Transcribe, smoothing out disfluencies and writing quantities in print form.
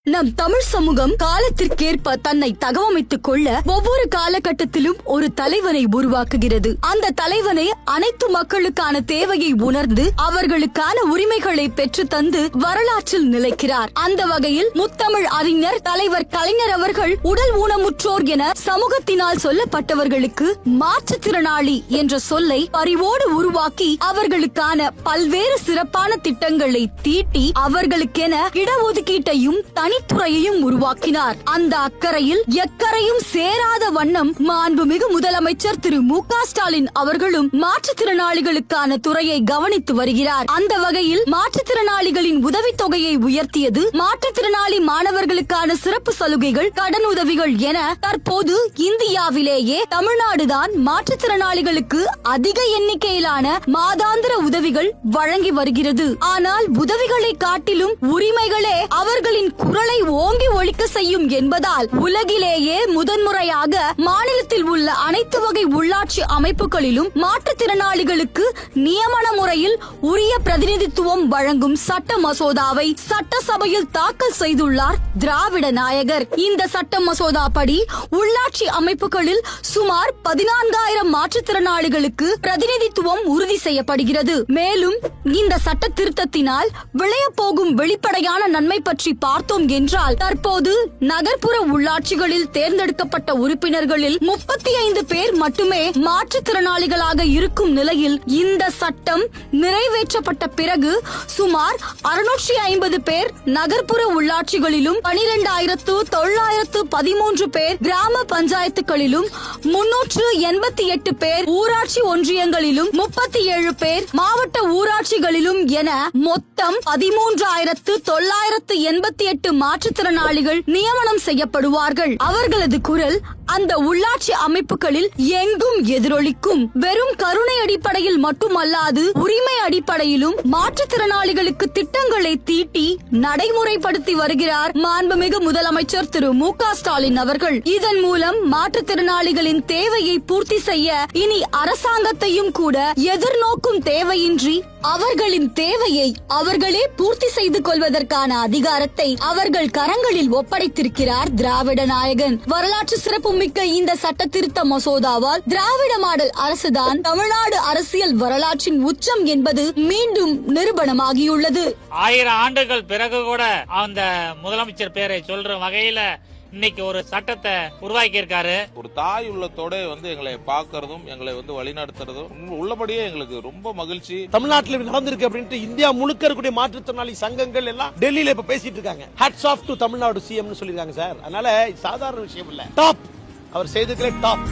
நம் தமிழ் சமூகம் காலத்திற்கேற்ப தன்னை தகவமைத்துக் கொள்ள ஒவ்வொரு காலகட்டத்திலும் ஒரு தலைவனை உருவாக்குகிறது. அந்த தலைவனை அனைத்து மக்களுக்கான தேவையை உணர்ந்து அவர்களுக்கான உரிமைகளை பெற்று தந்து வரலாற்றில் நிலைக்கிறார். அந்த வகையில் முத்தமிழ் அறிஞர் தலைவர் கலைஞர் அவர்கள் உடல் ஊனமுற்றோர் என சமூகத்தினால் சொல்லப்பட்டவர்களுக்கு மாற்றுத்திறனாளி என்ற சொல்லை பரிவோடு உருவாக்கி அவர்களுக்கான பல்வேறு சிறப்பான திட்டங்களை தீட்டி அவர்களுக்கென இடஒதுக்கீட்டையும் தனித்துறையையும் உருவாக்கினார். அந்த அக்கறையில் எக்கரையும் சேராத வண்ணம் மாண்புமிகு முதலமைச்சர் திரு மு.க. ஸ்டாலின் அவர்களும் மாற்றுத்திறனாளிகளுக்கான துறையை கவனித்து வருகிறார். அந்த வகையில் மாற்றுத்திறனாளிகளின் உதவித்தொகையை உயர்த்தியது, மாற்றுத்திறனாளி மாணவர்களுக்கான சிறப்பு சலுகைகள், கடன் உதவிகள் என தற்போது இந்தியாவிலேயே தமிழ்நாடுதான் மாற்றுத்திறனாளிகளுக்கு அதிக எண்ணிக்கையிலான மாதாந்திர உதவிகள் வழங்கி வருகிறது. ஆனால் உதவிகளை காட்டிலும் உரிமைகளே அவர்களின் குரலை ஓங்கி ஒலிக்க செய்யும் என்பதால் உலகிலேயே முதன்முறையாக மாநிலத்தில் உள்ள அனைத்து வகை உள்ளாட்சி அமைப்புகளிலும் மாற்றுத்திறனாளிகளுக்கு நியமன முறையில் உரிய பிரதிநிதித்துவம் வழங்கும் சட்ட மசோதாவை சட்டசபையில் தாக்கல் செய்துள்ளார் திராவிட நாயகர். இந்த சட்ட மசோதா படி உள்ளாட்சி அமைப்புகளில் சுமார் 14,000 மாற்றுத்திறனாளிகளுக்கு பிரதிநிதித்துவம் உறுதி செய்யப்படுகிறது. மேலும் இந்த சட்ட திருத்தத்தினால் விளையப்போகும் வெளிப்படையான நன்மை பற்றி பார்த்தோம் என்றால் தற்போது நகர்ப்புற உள்ளாட்சிகளில் தேர்ந்தெடுக்கப்பட்ட உறுப்பினர்களில் 35 பேர் மட்டுமே மாற்றுத்திறனாளிகளாக இருக்கும் நிலையில் இந்த சட்டம் நிறைவேற்றப்பட்ட பிறகு சுமார் 650 பேர் நகர்ப்புற உள்ளாட்சிகளிலும் 12,913 பேர் கிராம பஞ்சாயத்துகளிலும் 388 பேர் ஊராட்சி ஒன்றியங்களிலும் 37 பேர் மாவட்ட ஊராட்சிகளிலும் என மொத்தம் 13,988 மாற்றுத்திறனாளிகள் நியமனம் செய்யப்படுவார்கள். அவர்களது குரல் அந்த உள்ளாட்சி அமைப்புகளில் எங்கும் எதிரொலிக்கும். வெறும் கருணை அடிப்படையில் மட்டுமல்லாது உரிமை அடிப்படையிலும் மாற்றுத்திறனாளிகளுக்கு திட்டங்களை தீட்டி நடைமுறைப்படுத்தி வருகிறார் மாண்புமிகு முதலமைச்சர் திரு மு.க. ஸ்டாலின் அவர்கள். இதன் மூலம் மாற்றுத்திறனாளிகளின் தேவையை பூர்த்தி செய்ய இனி அரசாங்கத்தையும் கூட எதிர்நோக்கும் தேவையின்றி அவர்களின் தேவையை அவர்களே பூர்த்தி செய்து கொள்வதற்கான அதிகாரத்தை அவர்கள் கரங்களில் ஒப்படைத்திருக்கிறார் திராவிட நாயகன். வரலாற்று சிறப்புமிக்க இந்த சட்ட திருத்த மசோதாவால் திராவிட மாடல் அரசுதான் தமிழ்நாடு அரசியல் வரலாற்றின் உச்சம் என்பது மீண்டும் நிரூபணமாகியுள்ளது. 1000 ஆண்டுகள் பிறகு கூட அந்த முதலமைச்சர் பேரை சொல்ற வகையில இன்னைக்கு ஒரு சட்டத்தை உருவாக்கி இருக்காரு. ஒரு தாய் உள்ளத்தோட எங்களை பாக்குறதும் எங்களை வழிநடத்துறதும் உள்ளபடியே எங்களுக்கு ரொம்ப மகிழ்ச்சி. தமிழ்நாட்டில் நடந்திருக்கு அப்படின்ட்டு இந்தியா முழுக்க இருக்கக்கூடிய மாற்றுத்திறனாளி சங்கங்கள் எல்லாம் டெல்லியில இப்ப பேசிட்டு இருக்காங்க. Hats off to Tamil Nadu CM சொல்லிருக்காங்க சார். அதனால சாதாரண விஷயம் இல்ல. டாப் அவர் செய்திருக்கிற டாப்